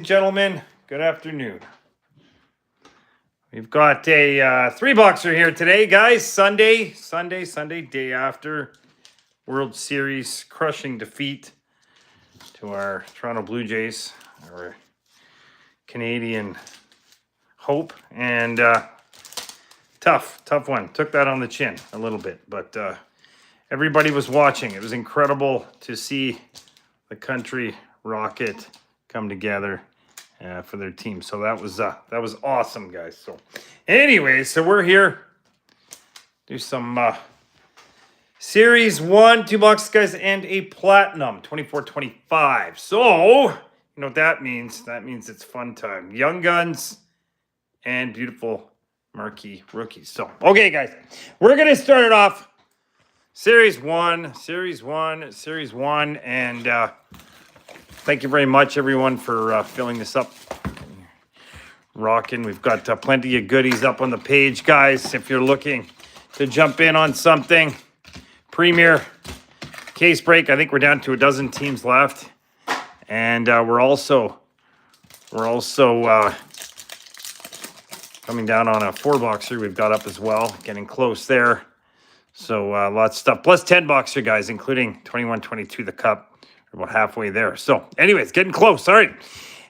Gentlemen, good afternoon. We've got a three-boxer here today, guys. Sunday, day after World Series crushing defeat to our Toronto Blue Jays, our Canadian hope, and tough one. Took that on the chin a little bit, but everybody was watching. It was incredible to see the country rocket come together for their team. So that was awesome, guys. So anyway, so we're here. Do some Series 1, 2 boxes, guys, and a Platinum, 24-25. So, you know what that means? That means it's fun time. Young Guns and beautiful marquee rookies. So, okay, guys, we're going to start it off. Series 1, and thank you very much, everyone, for filling this up. Rocking. We've got plenty of goodies up on the page, guys. If you're looking to jump in on something, Premier case break. I think we're down to a dozen teams left, and we're also coming down on a 4-boxer. We've got up as well, getting close there. So lots of stuff. Plus 10-boxer, guys, including 21-22, the Cup. We're about halfway there. So, anyways, getting close. All right.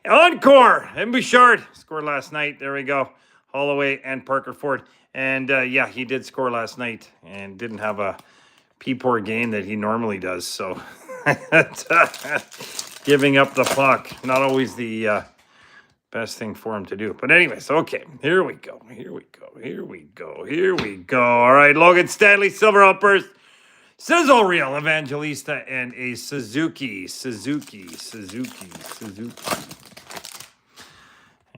Encore. And Bouchard scored last night. There we go. Holloway and Parker Ford. And, yeah, he did score last night and didn't have a P-poor game that he normally does. So, giving up the puck. Not always the best thing for him to do. But anyways, okay. Here we go. All right, Logan Stanley, Silver Outburst. Sizzle Reel, Evangelista, and a Suzuki.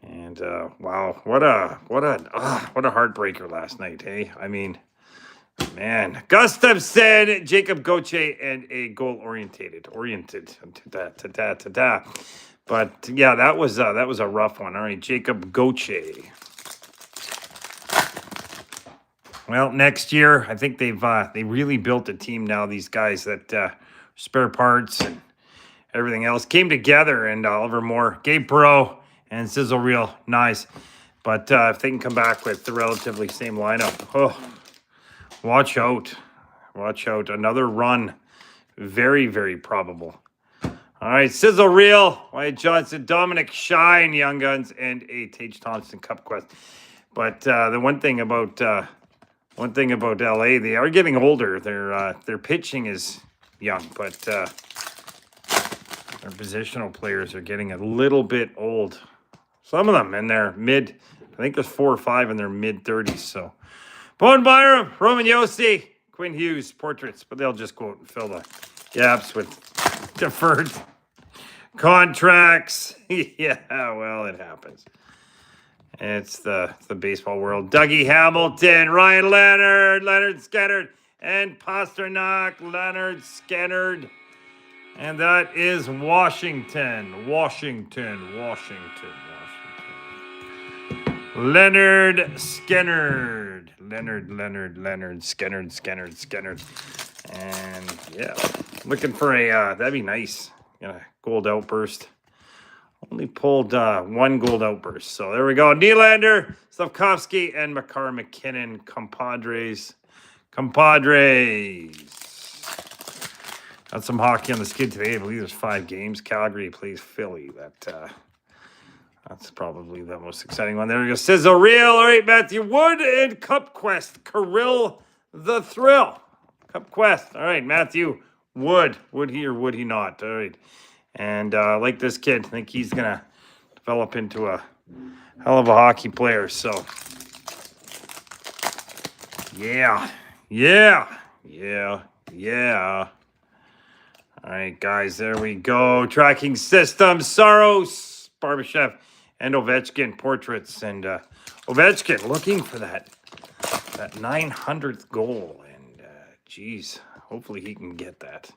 And wow, what a heartbreker last night, hey? I mean, man, Gustafsson, Jacob Gauthier, and a goal oriented. But yeah, that was a rough one. All right, Jacob Gauthier. Well, next year, I think they really built a team now. These guys that spare parts and everything else came together, and Oliver Moore, Gabe Perreault, and Sizzle Reel, nice. But if they can come back with the relatively same lineup, oh, watch out. Another run, very, very probable. All right, Sizzle Reel, Wyatt Johnson, Dominic Shine, Young Guns, and a Tage Thompson Cup Quest. But the one thing about LA, they are getting older. Their pitching is young, but their positional players are getting a little bit old. Some of them in their mid, I think there's 4 or 5 in their mid-30s. So, Bowen Byram, Roman Yossi, Quinn Hughes, portraits, but they'll just go out and fill the gaps with deferred contracts. Yeah, well, it happens. It's the baseball world. Dougie Hamilton, Ryan Leonard Skennard, and Pasternak, Leonard Skennard. And that is Washington. Leonard Skennard. Leonard Skennard. And yeah, looking for a, that'd be nice. Gold outburst. Only pulled 1 gold outburst. So there we go. Nylander, Slavkovsky, and Makar McKinnon. Compadres. Got some hockey on the skid today. I believe there's 5 games. Calgary plays Philly. That's probably the most exciting one. There we go. Sizzle Reel. All right, Matthew Wood and Cup Quest. Kirill the Thrill. Cup Quest. All right, Matthew Wood. Would he or would he not? All right. And like this kid, I think he's going to develop into a hell of a hockey player. So, yeah. All right, guys, there we go. Tracking system, Saros, Barbashev, and Ovechkin portraits. And Ovechkin looking for that 900th goal. And, geez, hopefully he can get that.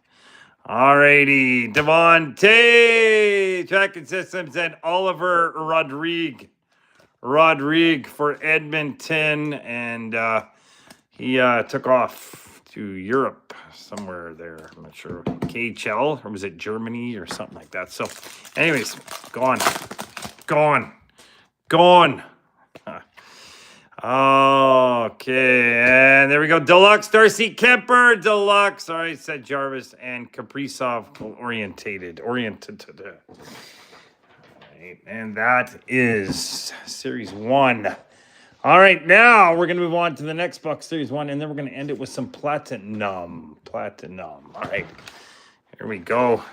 Alrighty, Devontae, Tracking Systems, and Oliver Rodrigue for Edmonton, and he took off to Europe somewhere there. I'm not sure, KHL, or was it Germany or something like that. So, anyways, go on. Gone. Gone. Okay, and there we go. Deluxe, Darcy Kemper, Deluxe. All right, said Jarvis and Kaprizov oriented. Right, and that is Series 1. All right, now we're going to move on to the next box, Series 1, and then we're going to end it with some Platinum. All right, here we go.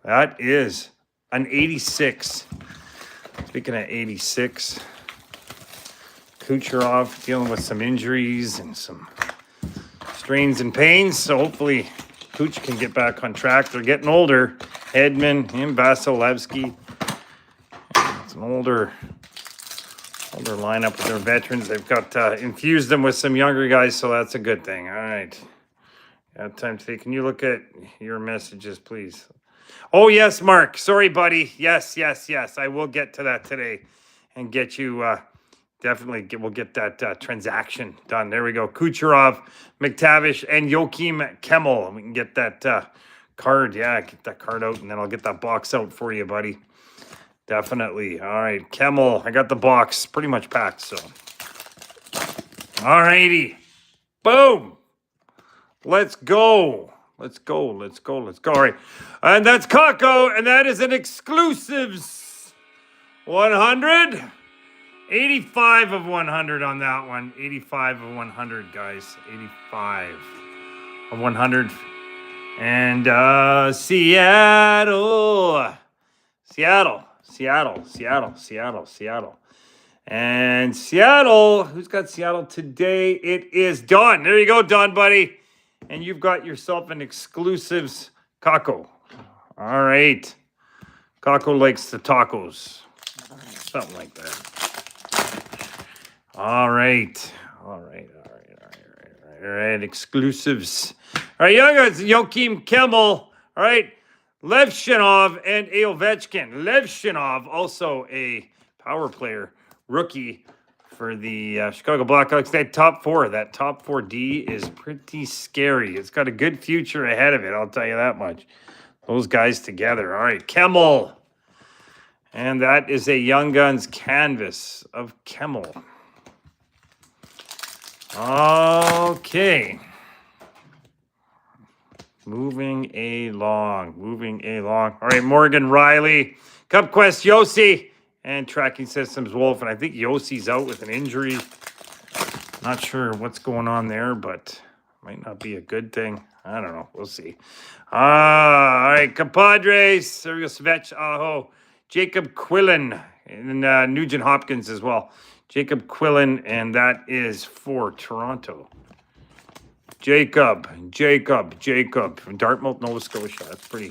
That is an 86. Speaking of 86, Kucherov dealing with some injuries and some strains and pains, so hopefully Kuch can get back on track. They're getting older. Edman, him, Vasilevsky. It's an older lineup with their veterans. They've got infused them with some younger guys, so that's a good thing. All right. Got time today. Can you look at your messages, please? Oh, yes, Mark. Sorry, buddy. Yes. I will get to that today and get you we'll get that transaction done. There we go. Kucherov, McTavish, and Joachim Kemmel. We can get that card. Yeah, get that card out, and then I'll get that box out for you, buddy. Definitely. All right, Kemmel. I got the box pretty much packed, so. All righty. Boom. Let's go. All right. And that's Kako, and that is an exclusives 100. 85 of 100 on that one. 85 of 100, guys. 85 of 100. And Seattle. And Seattle, who's got Seattle today? It is Don. There you go, Don, buddy. And you've got yourself an exclusives Kako. All right. Kako likes the tacos. Something like that. All right. Exclusives. All right, young guys, Joachim Kemmel. All right. Levshinov and Ovechkin. Levshinov, also a power player, rookie for the Chicago Blackhawks. That top four D is pretty scary. It's got a good future ahead of it, I'll tell you that much. Those guys together. All right, Kemmel. And that is a Young Guns canvas of Kemmel. Okay. Moving along. All right, Morgan Riley, Cup Quest Yossi, and Tracking Systems Wolf. And I think Yossi's out with an injury. Not sure what's going on there, but might not be a good thing. I don't know. We'll see. All right, compadres. There we go. Svech Aho, Jacob Quillen, and Nugent Hopkins as well. Jacob Quillen, and that is for Toronto. Jacob from Dartmouth, Nova Scotia. That's pretty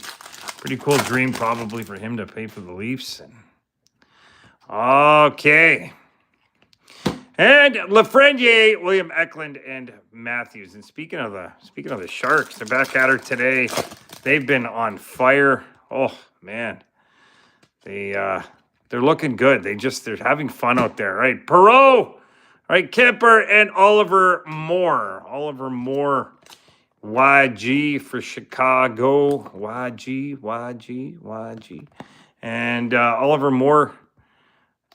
cool dream probably for him to pay for the Leafs. Okay. And Lafreniere, William Eklund, and Matthews. And speaking of the Sharks, they're back at her today. They've been on fire. Oh man. They're looking good. They're having fun out there. Right. Perreault. Right, Kemper and Oliver Moore. YG for Chicago. YG. And Oliver Moore,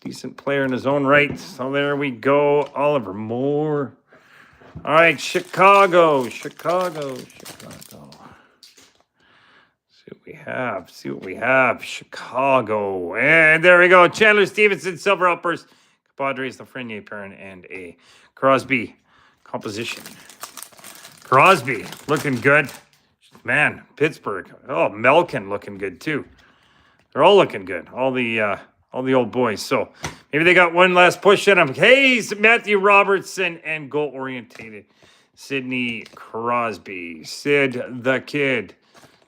decent player in his own right. So there we go, Oliver Moore. All right, Chicago. See what we have. Chicago. And there we go. Chandler Stevenson, Silver Uppers. Padres, Lafreniere, Perrin, and a Crosby composition. Crosby looking good. Man, Pittsburgh. Oh, Melkin looking good too. They're all looking good. All the old boys. So maybe they got one last push in them. Hayes, Matthew Robertson, and goal-orientated Sidney Crosby. Sid the Kid.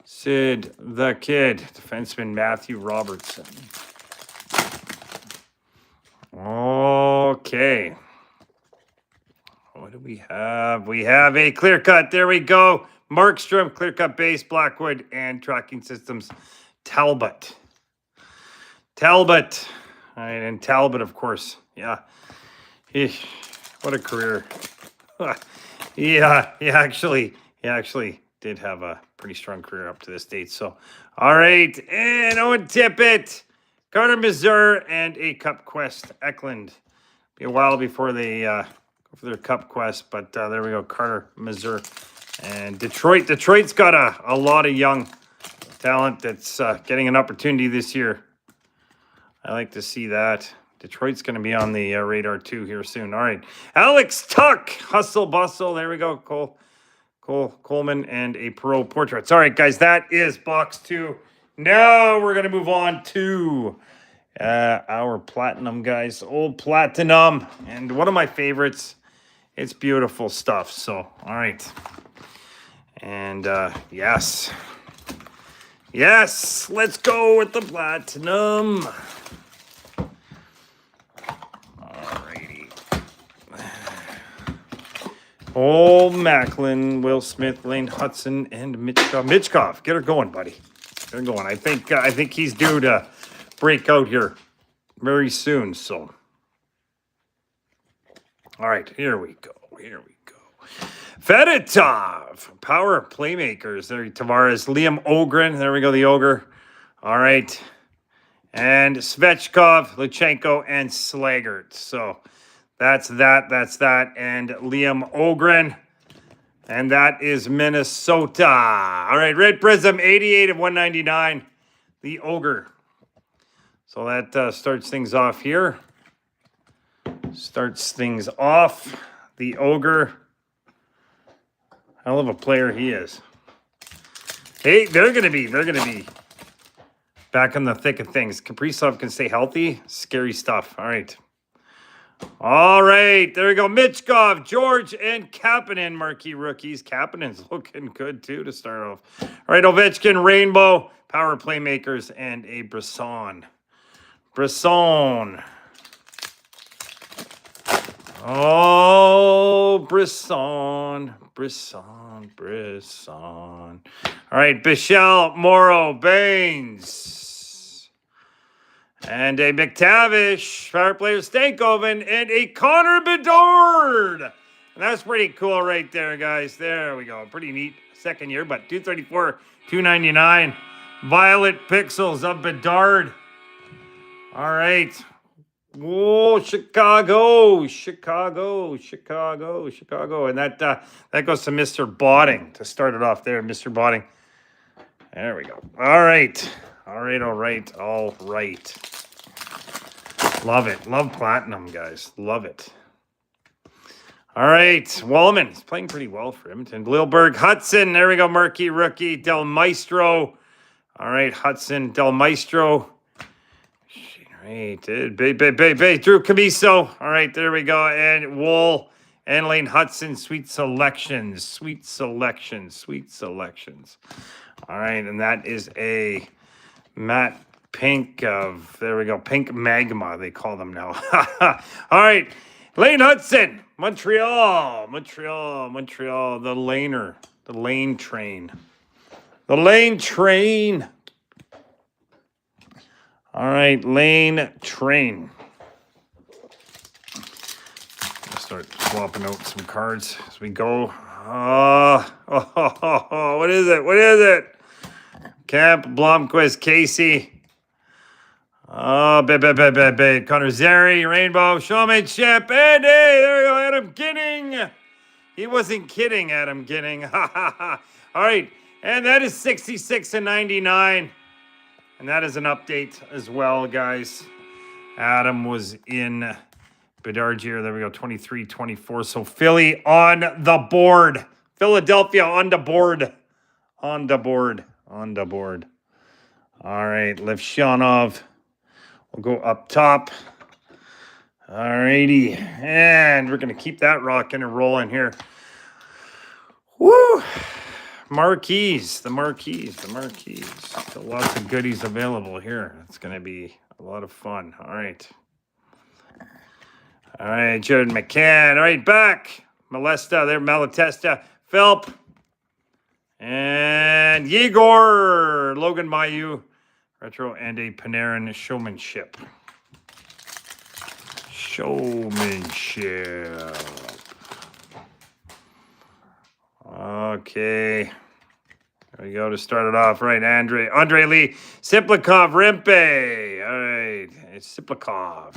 Defenseman Matthew Robertson. Okay. What do we have? We have a clear cut. There we go. Markstrom, clear cut base, Blackwood, and Tracking Systems, Talbot. All right, and Talbot, of course. Yeah. What a career. He actually did have a pretty strong career up to this date. So, all right. And Owen Tippett. Carter Mazur, and a Cup Quest Eklund. Be a while before they go for their Cup Quest, but there we go. Carter Mazur. And Detroit. Detroit's got a lot of young talent that's getting an opportunity this year. I like to see that. Detroit's going to be on the radar too here soon. All right. Alex Tuck. Hustle Bustle. There we go. Coleman and a Pro Portraits. All right, guys. That is box 2. Now we're going to move on to our Platinum, guys. Old Platinum. And one of my favorites. It's beautiful stuff. So, all right. And yes. Yes. Let's go with the Platinum. Old Macklin, Will Smith, Lane Hudson, and Mitchkov. Mitchkov, get her going, buddy. Get her going. I think he's due to break out here very soon. So, all right, here we go. Here we go. Fedotov, power playmakers. There, Tavares, Liam Ogren. There we go, the ogre. All right, and Svechkov, Luchenko, and Slaggert. So. That's that. And Liam Ogren. And that is Minnesota. All right, Red Prism, 88 of 199. The Ogre. So that starts things off here. Starts things off. The Ogre. Hell of a player he is. Hey, they're gonna be back in the thick of things. Kaprizov can stay healthy. Scary stuff. All right. All right, there we go. Mitchkov, George, and Kapanen, marquee rookies. Kapanen's looking good, too, to start off. All right, Ovechkin, Rainbow, power playmakers, and a Brisson. Brisson. Oh, Brisson. Brisson. All right, Bichelle, Morrow, Baines. And a McTavish, power player Stankoven, and a Connor Bedard. And that's pretty cool right there, guys. There we go. Pretty neat second year, but 234, 299. Violet pixels of Bedard. All right. Whoa, Chicago. And that goes to Mr. Botting to start it off there, Mr. Botting. There we go. All right. All right. Love it. Love Platinum, guys. Love it. All right. Wallman is playing pretty well for Edmonton. Lilberg, Hudson. There we go. Marquee rookie. Del Maestro. All right. Hudson, Del Maestro. All right. Drew Camiso. All right. There we go. And Wool and Lane Hudson. Sweet selections. All right. And that is a Matt Pink of, there we go, Pink Magma, they call them now. All right, Lane Hudson, Montreal, the laner, the lane train. All right, lane train. I'll start swapping out some cards as we go. What is it? Camp, Blomquist, Casey. Oh, Connor Zary, Rainbow, Showmanship, and hey, there we go, Adam Ginning. He wasn't kidding, Adam Ginning. All right, and that is 66 and 99. And that is an update as well, guys. Adam was in Bedard here. There we go, 23-24. So Philly on the board. Philadelphia on the board. All right, Levshionov. We'll go up top. All righty. And we're going to keep that rocking and rolling here. Woo! Marquees. So lots of goodies available here. It's going to be a lot of fun. All right. Jared McCann. All right, back. Malatesta. Philp. And Yegor. Logan Mailloux. Retro and a Panarin Showmanship. Okay. There we go to start it off. Right, Andre Lee, Siplikov, Rimpe. All right, it's Siplikov.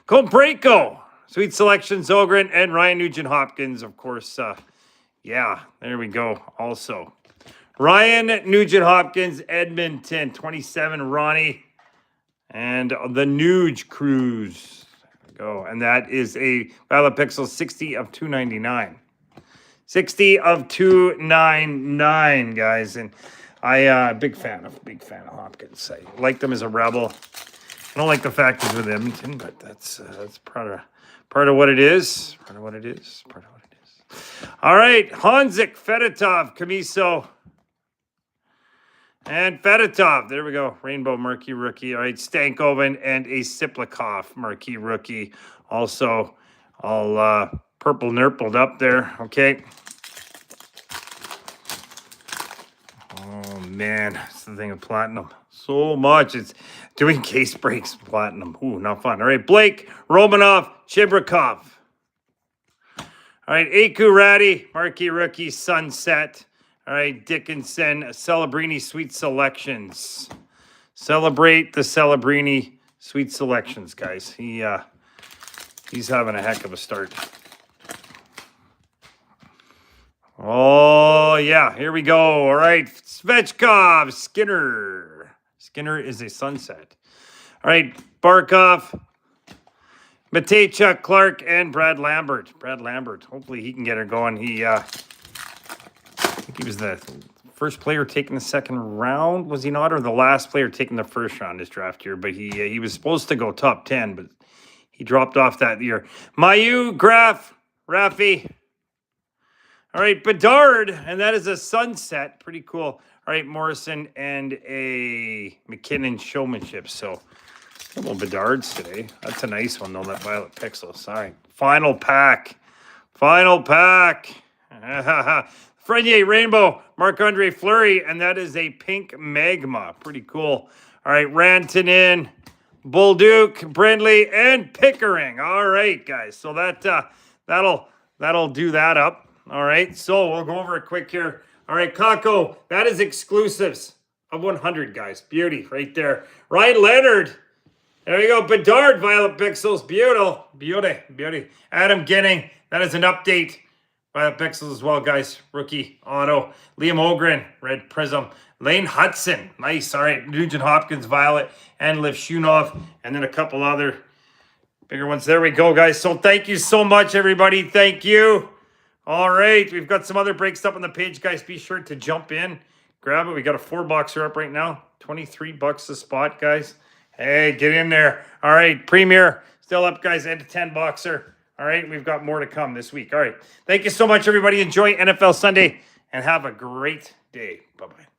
Kombreko, Sweet Selection, Zogren, and Ryan Nugent-Hopkins, of course. Yeah, there we go. Also, Ryan Nugent-Hopkins, Edmonton, 27, Ronnie, and the Nuge Cruise. There we go. And that is a Violet Pixel 60 of 299. 60 of 299, guys. And I big fan of Hopkins. I liked him as a Rebel. I don't like the fact he's with Edmonton, but that's part of what it is. Part of what it is. All right, Hanzik, Fedotov, Kamiso, and Fedotov. There we go. Rainbow Marquee Rookie. All right, Stankoven and a Siplikov Marquee Rookie. Also, all purple nurpled up there. Okay. Oh, man. That's the thing with Platinum. So much. It's doing case breaks. Platinum. Ooh, not fun. All right, Blake, Romanov, Chibrikov. All right, Aku Ratty, Marquee Rookie, Sunset. All right, Dickinson, Celebrini Sweet Selections. Celebrate the Celebrini Sweet Selections, guys. He's having a heck of a start. Oh, yeah, here we go. All right, Svechkov, Skinner. Skinner is a Sunset. All right, Barkov, Matejchuk, Clark, and Brad Lambert. Hopefully he can get her going. I think he was the first player taking the second round, was he not? Or the last player taking the first round this draft year. But he was supposed to go top 10, but he dropped off that year. Mayu, Graf, Rafi. All right, Bedard, and that is a Sunset. Pretty cool. All right, Morrison and a McKinnon Showmanship. So, a couple Bedards today. That's a nice one, though, that Violet Pixel. Sorry. Final pack. Frenier Rainbow, Marc-Andre Fleury, and that is a pink Magma. Pretty cool. All right, Rantanen, Bolduc, Brindley, and Pickering. All right, guys. So that'll do that up. All right, so we'll go over it quick here. All right, Kako, that is exclusives of 100, guys. Beauty right there. Ryan Leonard. There you go. Bedard, Violet Pixels. Beauty. Adam Ginning, that is an update. Violet Pixels as well, guys. Rookie, auto. Liam Ogren, Red Prism. Lane Hudson, nice. All right, Nugent Hopkins, Violet, and Liv Shunov. And then a couple other bigger ones. There we go, guys. So thank you so much, everybody. Thank you. All right, we've got some other breaks up on the page, guys. Be sure to jump in, grab it. We got a 4-boxer up right now. $23 a spot, guys. Hey, get in there. All right, Premier still up, guys. And a 10-boxer. All right, we've got more to come this week. All right, thank you so much, everybody. Enjoy NFL Sunday and have a great day. Bye-bye.